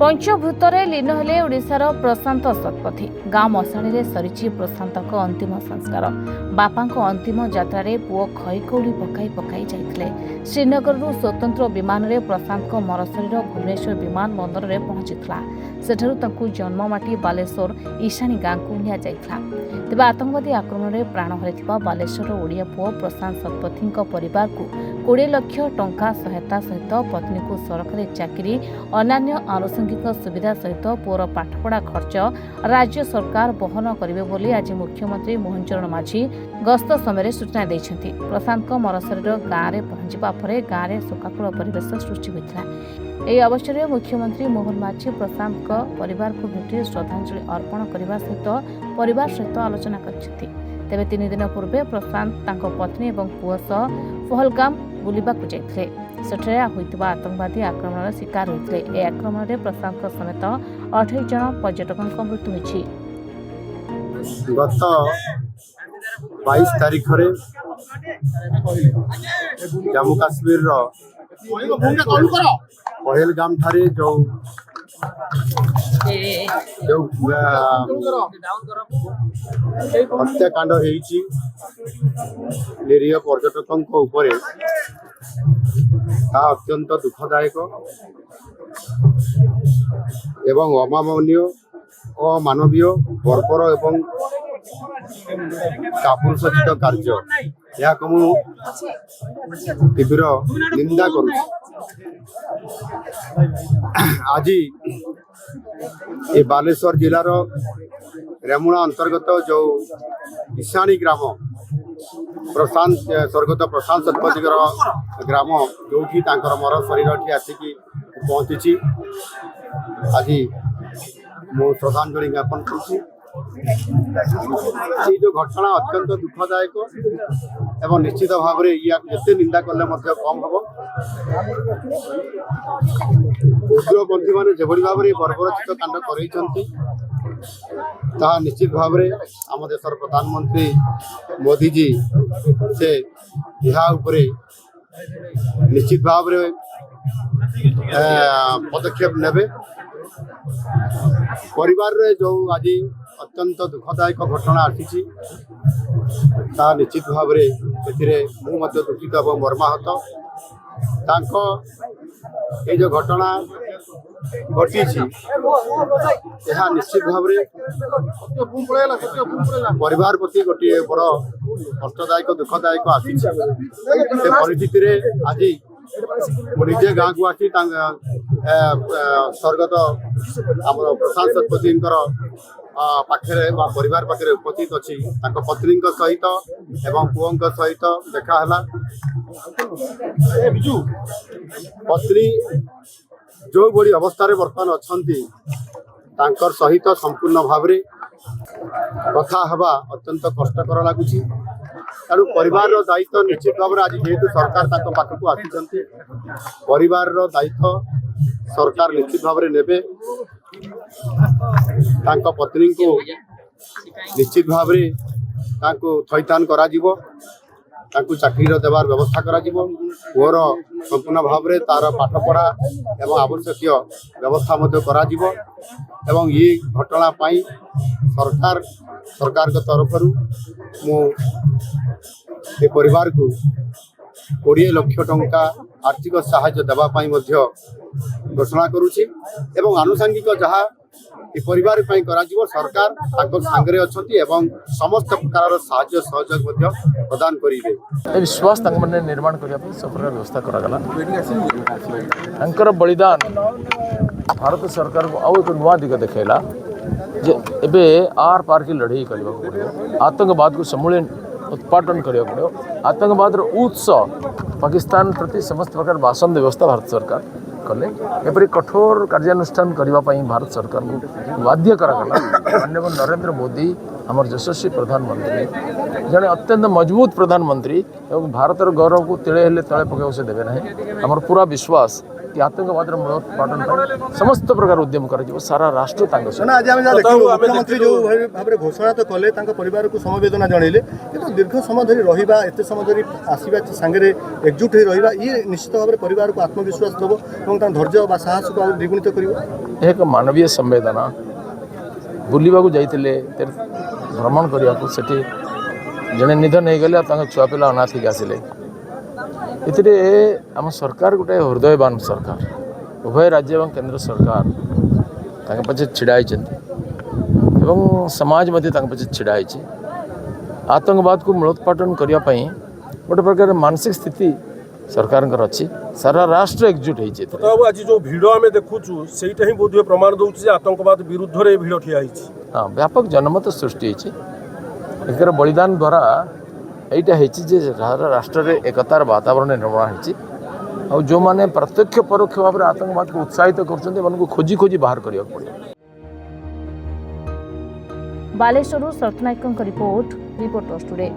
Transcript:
पंचभूतरे लीन हेले ओडिशार प्रशांत शतपथी गाँ मशाणी सरी प्रशांत अंतिम संस्कार बापा अंतिम यात्रा रे पुओ खईकौड़ी पकाई पकाई जाइथिले। श्रीनगर स्वतंत्र विमान रे प्रशांत मरशरीर भुवनेश्वर विमान बंदर रे पहुंचीथिला। सेठारु तांकु जन्ममाटी बालेश्वर ईशानी गाँ को निया जाइथिला। तेबे आतंकवादी आक्रमण में प्राण हरिथिबा बालेश्वर ओडिया पुओ प्रशांत शतपथी परिवार को 20 लाख टंका सहायता सहित पत्नी को सरकारी चाकरी अन्य आनुषंगिक सुविधा सहित पुओर पाठपढ़ा खर्च राज्य सरकार बहन करेंगे बोली आज मुख्यमंत्री मोहन चरण माझी गस्त समय सूचना देइछन्ति। प्रशांत मरशरीर गाँव में पहुंचवा पर गाँव में शोकाकुल परिवेश सृष्टि होता। ଏହି ଅବସରରେ ମୁଖ୍ୟମନ୍ତ୍ରୀ ମୋହନ ମାଝୀ ପ୍ରଶାନ୍ତଙ୍କ ପରିବାରକୁ ଭେଟି ଶ୍ରଦ୍ଧାଞ୍ଜଳି ଅର୍ପଣ କରିବା ସହିତ ପରିବାର ସହିତ ଆଲୋଚନା କରିଛନ୍ତି। ତେବେ 3 ଦିନ ପୂର୍ବେ ପ୍ରଶାନ୍ତ ତାଙ୍କ ପତ୍ନୀ ଏବଂ ପୁଅ ସହ ପହଲଗାମ ବୁଲିବାକୁ ଯାଇଥିଲେ। ସେଠାରେ ହୋଇଥିବା ଆତଙ୍କବାଦୀ ଆକ୍ରମଣର ଶିକାର ହୋଇଥିଲେ। ଏହି ଆକ୍ରମଣରେ ପ୍ରଶାନ୍ତଙ୍କ ସମେତ 28 ଜଣ ପର୍ଯ୍ୟଟକଙ୍କ ମୃତ୍ୟୁ ହୋଇଛି। ଗତ 22 ତାରିଖରେ जम्मू काश्मीर पहलगाम ठारे जो हत्याकांड निरीह पर्यटकों उपरे अत्यंत दुखदायक एवं अमानवीय अमानवीय बर्बर एवं कापुरुषोचित कार्य यह तीव्र निंदा करुँ। आज ये बालेश्वर जिलार रेमुणा अंतर्गत जो ईशानी ग्राम प्रशांत स्वर्गत प्रशांत शतपथी ग्राम जो मर शरीर आसिकी पहुंची आज मु श्रद्धांजलि ज्ञापन करुँची। जो घटना अत्यंत दुखदायक एवं निश्चित भाव में ये निंदा कले कम हम। उग्रपंथी मैंने जो भाव में बर्बरचित कांड कर निश्चित भाव में आम देशर प्रधानमंत्री मोदी जी से यहाँ निश्चित भाव में पदक्षेप नेबे। परिवार रे जो आज अत्यंत दुखदायक घटना आसी निश्चित भाव में दुखित और मर्माहत। ये जो घटना घटी यह निश्चित भाव में परिवार प्रति गोटे बड़ कष्टदायक दुखदायक आसी परिस्थिति आज निजे गाँव को आसी स्वर्गत आम प्रशांत शतपथी पाखे परिवार पाखे उपस्थित अच्छी पत्नी सहित एवं पुओं सहित देखाला। पत्नी जो बड़ी अवस्था बर्तमान अच्छा सहित संपूर्ण भाव में कथा हवा अत्यंत कष्टकर लगुच। तेणु परिवार दायित्व निश्चित भाव में आज जेहेतु सरकार पाखक आसी परिवार दायित्व सरकार निश्चित भाव में नेबे। पत्नी को निश्चित भाव में थैथान करा चाकरी देवार व्यवस्था करा पुअर संपूर्ण भाव में तार पाठपढ़ा एवं आवश्यक व्यवस्था करा ये घटना पाई सरकार तरफ मु परिवार को 20 लाख टंका आर्थिक सहायता देवाई घोषणा करुच्ची एवं आनुषंगिक जहाँ परिवार सरकार सांगे अच्छा एवं समस्त प्रकार साहाय्य सहयोग प्रदान करेंगे। विश्वास निर्माण करने सब प्रकार व्यवस्था करागला। बलिदान भारत सरकार को आउ एक नुआ दिग देखला जे एबे आर पार की लड़ाई करने को पड़ो। आतंकवाद को समूले उत्पादन करने पड़ो। आतंकवाद उत्स पाकिस्तान प्रति समस्त प्रकार बासन व्यवस्था भारत सरकार कले एपरी कठोर कार्यानुष्ठान करने भारत सरकार को बाध्य करागला। माननीय नरेंद्र मोदी आमर यशस्वी प्रधानमंत्री जड़े अत्यंत मजबूत प्रधानमंत्री एवं भारतर गौरव को तिले हेले तले पकाइब से देवे ना। आमर पूरा विश्वास कि आतंकवाद मूलोत्पाटन समस्त प्रकार उद्यम कर सारा राष्ट्र आज आम मुख्यमंत्री जो भाव में घोषणा तो कले परिवार को समवेदना जनइले कि दीर्घ समय धरी रहा एत समय धरी आसवा सांगे एकजुट हो रहा ये निश्चित भाव में परिवार को आत्मविश्वास दब और धैर्य व साहस को द्विगुणित कर एक मानवीय संवेदना बुलवाक जाते भ्रमण करने को जड़े निधन हो गले छुआ पिला अनाथ होकर आसिले ये आम सरकार गोटे हृदयवान सरकार उभय राज्य और केंद्र सरकार पछे छिड़ाई समाज पछे छिड़ाई आतंकवाद को मूलोत्पाटन करने गोटे प्रकार मानसिक स्थिति सरकार अच्छी सारा राष्ट्र एकजुट होती आज जो भिड़ आम देखुचु से बोध प्रमाण दूसरी आतंकवाद विरुद्ध में भिड़ ठिया हाँ व्यापक जनमत सृष्टि एक बलिदान द्वारा यहाँ राष्ट्र में एकतार वातावरण निर्माण हो जो मैंने प्रत्यक्ष परोक्ष भाव में आतंकवाद को उत्साहित कर खोजी खोजी बाहर करिया पड़े। बालेश्वरु सरथ नायकଙ୍କ रिपोर्ट रिपोर्टर्स टुडे।